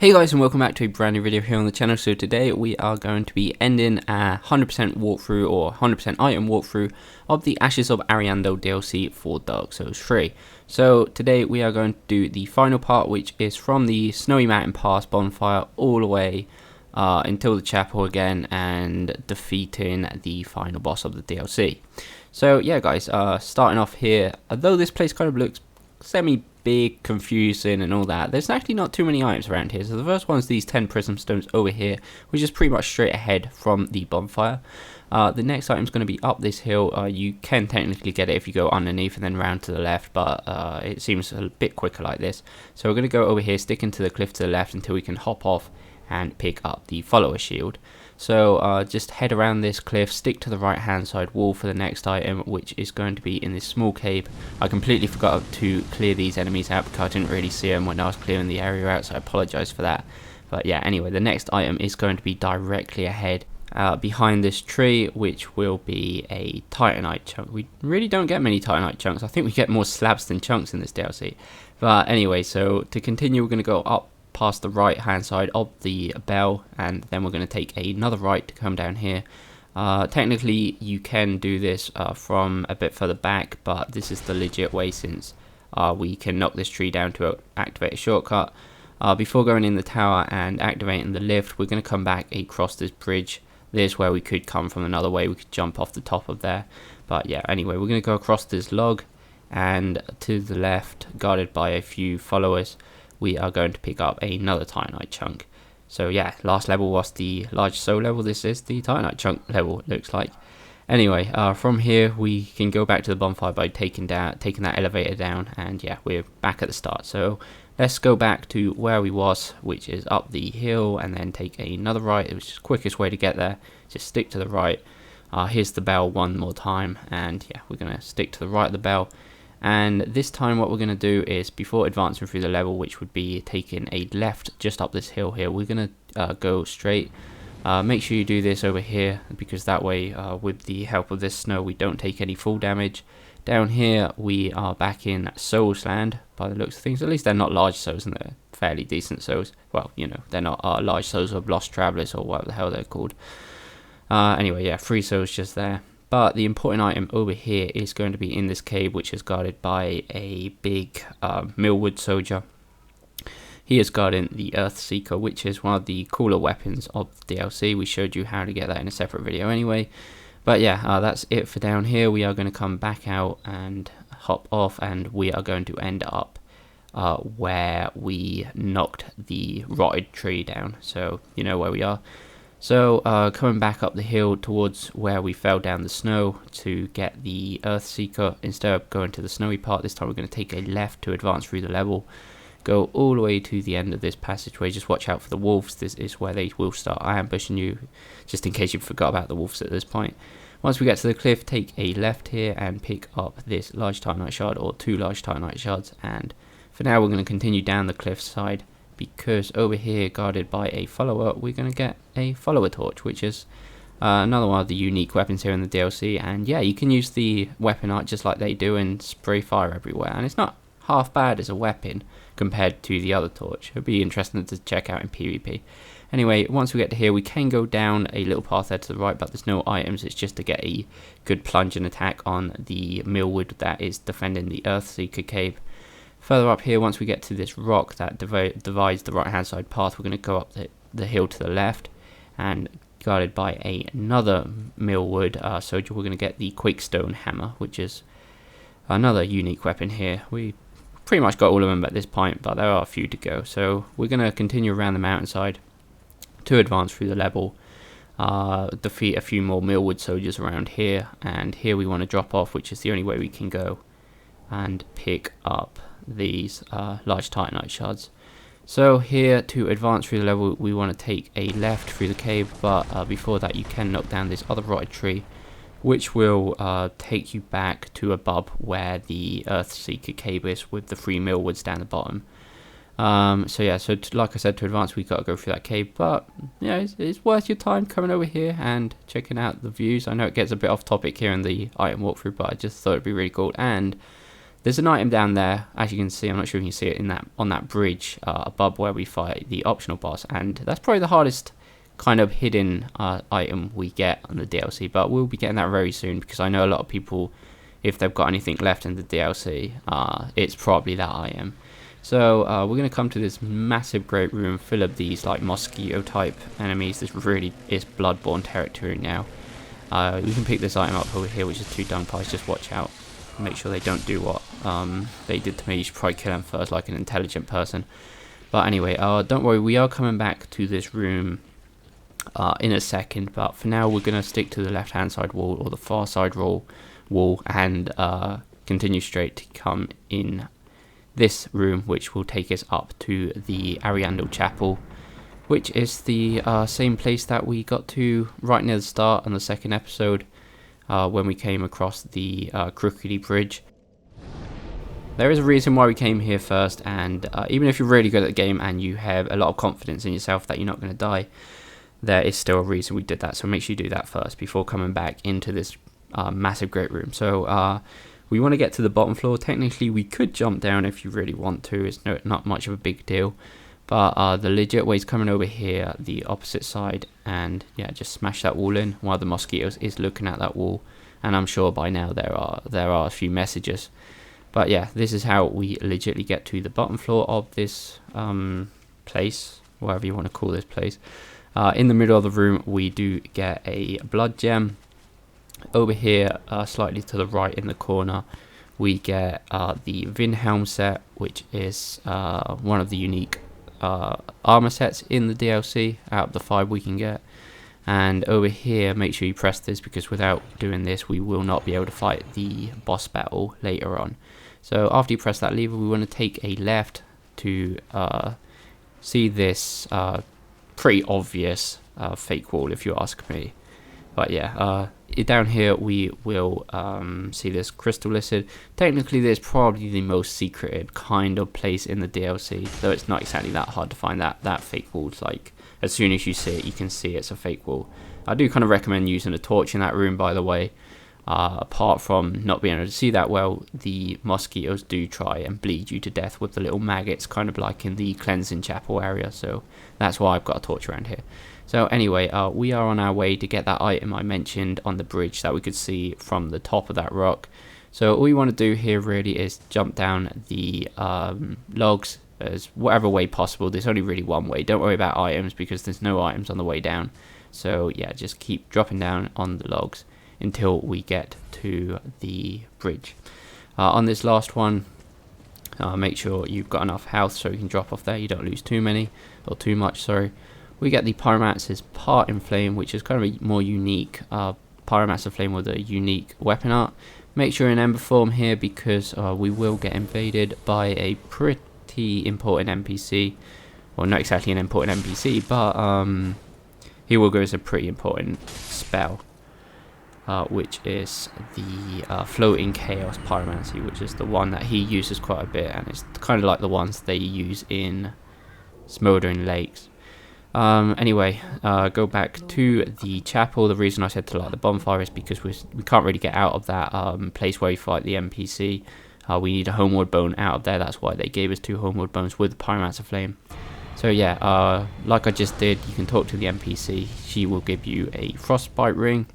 Hey guys, and welcome back to a brand new video here on the channel. So today we are going to be ending a 100% walkthrough or 100% item walkthrough of the Ashes of Ariandel DLC for Dark Souls 3. So today we are going to do the final part, which is from the Snowy Mountain Pass bonfire all the way until the chapel again and defeating the final boss of the DLC. So yeah guys, starting off here, although this place kind of looks semi-big, confusing and all that, there's actually not too many items around here. So the first one is these 10 Prism Stones over here, which is pretty much straight ahead from the bonfire. The next item is going to be up this hill. You can technically get it if you go underneath and then round to the left, but it seems a bit quicker like this. So we're going to go over here, stick into the cliff to the left until we can hop off and pick up the follower shield. So just head around this cliff, stick to the right hand side wall for the next item, which is going to be in this small cave. I completely forgot to clear these enemies out because I didn't really see them when I was clearing the area out, so I apologise for that. But yeah, anyway, the next item is going to be directly ahead behind this tree, which will be a Titanite Chunk. We really don't get many Titanite Chunks. I think we get more slabs than chunks in this DLC. But anyway, so to continue, we're going to go up past the right hand side of the bell, and then we're going to take another right to come down here. Technically you can do this from a bit further back, but this is the legit way since we can knock this tree down to activate a shortcut. Before going in the tower and activating the lift, we're going to come back across this bridge. There's where we could come from another way. We could jump off the top of there, but yeah, anyway, we're going to go across this log, and to the left, guarded by a few followers, we are going to pick up another Titanite Chunk. So yeah, last level was the large soul level. This is the Titanite Chunk level, it looks like. Anyway, from here we can go back to the bonfire by taking that elevator down, and yeah, we're back at the start. So let's go back to where we was, which is up the hill, and then take another right. It was just the quickest way to get there. Just stick to the right. Here's the bell one more time, and yeah, we're gonna stick to the right of the bell. And this time what we're going to do is, before advancing through the level, which would be taking a left just up this hill here, we're going to go straight. Make sure you do this over here, because that way with the help of this snow we don't take any full damage. Down here we are back in Souls land by the looks of things. At least they're not large souls, and they're fairly decent souls. Well, you know, they're not large souls of lost travelers or whatever the hell they're called. Anyway, yeah, 3 souls just there. But the important item over here is going to be in this cave, which is guarded by a big Millwood soldier. He is guarding the Earth Seeker, which is one of the cooler weapons of the DLC. We showed you how to get that in a separate video anyway. But yeah, that's it for down here. We are going to come back out and hop off, and we are going to end up where we knocked the rotted tree down. So you know where we are. So coming back up the hill towards where we fell down the snow to get the Earth Seeker, instead of going to the snowy part, this time we're going to take a left to advance through the level. Go all the way to the end of this passageway. Just watch out for the wolves. This is where they will start ambushing you, just in case you forgot about the wolves at this point. Once we get to the cliff, take a left here and pick up this large Titanite shard, or 2 large Titanite shards. And for now we're going to continue down the cliff side, because over here, guarded by a follower, we're going to get a follower torch, which is another one of the unique weapons here in the DLC. And yeah, you can use the weapon art just like they do and spray fire everywhere, and it's not half bad as a weapon compared to the other torch. It'll be interesting to check out in PvP. Anyway, once we get to here, we can go down a little path there to the right, but there's no items. It's just to get a good plunge and attack on the Millwood that is defending the Earthseeker cave. Further up here, once we get to this rock that divides the right hand side path, we're going to go up the hill to the left, and guarded by another Millwood soldier, we're going to get the Quakestone Hammer, which is another unique weapon here. We pretty much got all of them at this point, but there are a few to go. So we're going to continue around the mountainside to advance through the level, defeat a few more Millwood soldiers around here, and here we want to drop off, which is the only way we can go, and pick up these large Titanite shards. So here, to advance through the level, we want to take a left through the cave, but before that you can knock down this other rotted tree, which will take you back to above where the Earthseeker cave is, with the 3 Millwoods down the bottom. So yeah, so like I said, to advance we got to go through that cave, but yeah, it's worth your time coming over here and checking out the views. I know it gets a bit off topic here in the item walkthrough, but I just thought it'd be really cool. And There's an item down there, as you can see. I'm not sure if you can see it in that on that bridge above where we fight the optional boss, and that's probably the hardest kind of hidden item we get on the DLC, but we'll be getting that very soon, because I know a lot of people, if they've got anything left in the DLC, it's probably that item. So we're going to come to this massive great room full of these like mosquito type enemies. This really is Bloodborne territory now. We can pick this item up over here, which is 2 Dung Pies. Just watch out, make sure they don't do what they did to me. You should probably kill them first like an intelligent person. But anyway, don't worry, we are coming back to this room in a second, but for now we're going to stick to the left hand side wall or the far side wall and continue straight to come in this room, which will take us up to the Ariandel Chapel, which is the same place that we got to right near the start on the second episode when we came across the crookedy bridge. There is a reason why we came here first, and even if you're really good at the game and you have a lot of confidence in yourself that you're not going to die, there is still a reason we did that. So make sure you do that first before coming back into this massive great room. So we want to get to the bottom floor. Technically we could jump down if you really want to. It's not much of a big deal, but the legit way is coming over here, the opposite side, and yeah, just smash that wall in while the mosquitoes is looking at that wall. And I'm sure by now there are a few messages, but yeah, this is how we legitimately get to the bottom floor of this place, whatever you want to call this place. In the middle of the room we do get a blood gem. Over here, slightly to the right in the corner, we get the Vilhelm Set, which is one of the unique armor sets in the DLC out of the 5 we can get. And over here, make sure you press this, because without doing this we will not be able to fight the boss battle later on. So after you press that lever, we want to take a left to see this pretty obvious fake wall, if you ask me. But yeah, down here we will see this crystal listed. Technically this is probably the most secreted kind of place in the DLC, though it's not exactly that hard to find that fake wall. It's like, as soon as you see it, you can see it's a fake wall. I do kind of recommend using a torch in that room, by the way. Apart from not being able to see that well, the mosquitoes do try and bleed you to death with the little maggots, kind of like in the cleansing chapel area, so that's why I've got a torch around here. So anyway, we are on our way to get that item I mentioned on the bridge that we could see from the top of that rock. So all we want to do here really is jump down the logs as whatever way possible. There's only really one way. Don't worry about items, because there's no items on the way down. So yeah, just keep dropping down on the logs until we get to the bridge. On this last one, make sure you've got enough health so you can drop off there. You don't lose too much, sorry. We get the Pyromancer's Part in Flame, which is kind of a more unique Pyromancer Flame with a unique weapon art. Make sure you're in Ember form here, because we will get invaded by a pretty important NPC. Well, not exactly an important NPC, but he will give us a pretty important spell. Which is the Floating Chaos Pyromancy, which is the one that he uses quite a bit, and it's kind of like the ones they use in Smoldering Lakes. Anyway, go back to the chapel. The reason I said to light the bonfire is because we can't really get out of that place where we fight the NPC. We need a Homeward Bone out of there. That's why they gave us 2 Homeward Bones with the Pyromancer Flame. So yeah, like I just did, you can talk to the NPC. She will give you a Frostbite Ring.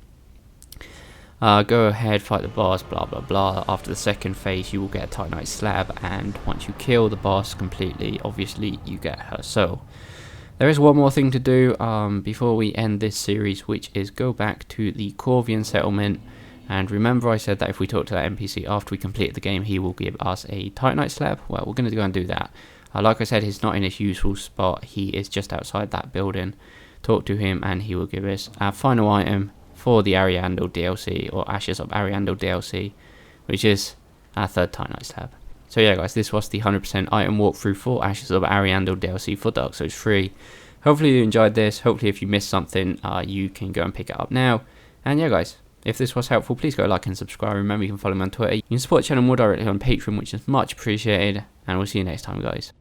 Go ahead, fight the boss, blah blah blah. After the second phase you will get a Titanite Slab, and once you kill the boss completely, obviously you get her soul. There is one more thing to do before we end this series, which is go back to the Corvian settlement. And remember I said that if we talk to that NPC after we complete the game, he will give us a Titanite Slab. Well, we're going to go and do that. Like I said, he's not in his usual spot. He is just outside that building. Talk to him and he will give us our final item for the Ariandel DLC, or Ashes of Ariandel DLC, which is our 3rd Titanite Slab. So yeah guys, this was the 100% item walkthrough for Ashes of Ariandel DLC for Dark Souls 3. Hopefully you enjoyed this. Hopefully if you missed something, you can go and pick it up now. And yeah guys, if this was helpful, please go like and subscribe. Remember, you can follow me on Twitter. You can support the channel more directly on Patreon, which is much appreciated. And we'll see you next time guys.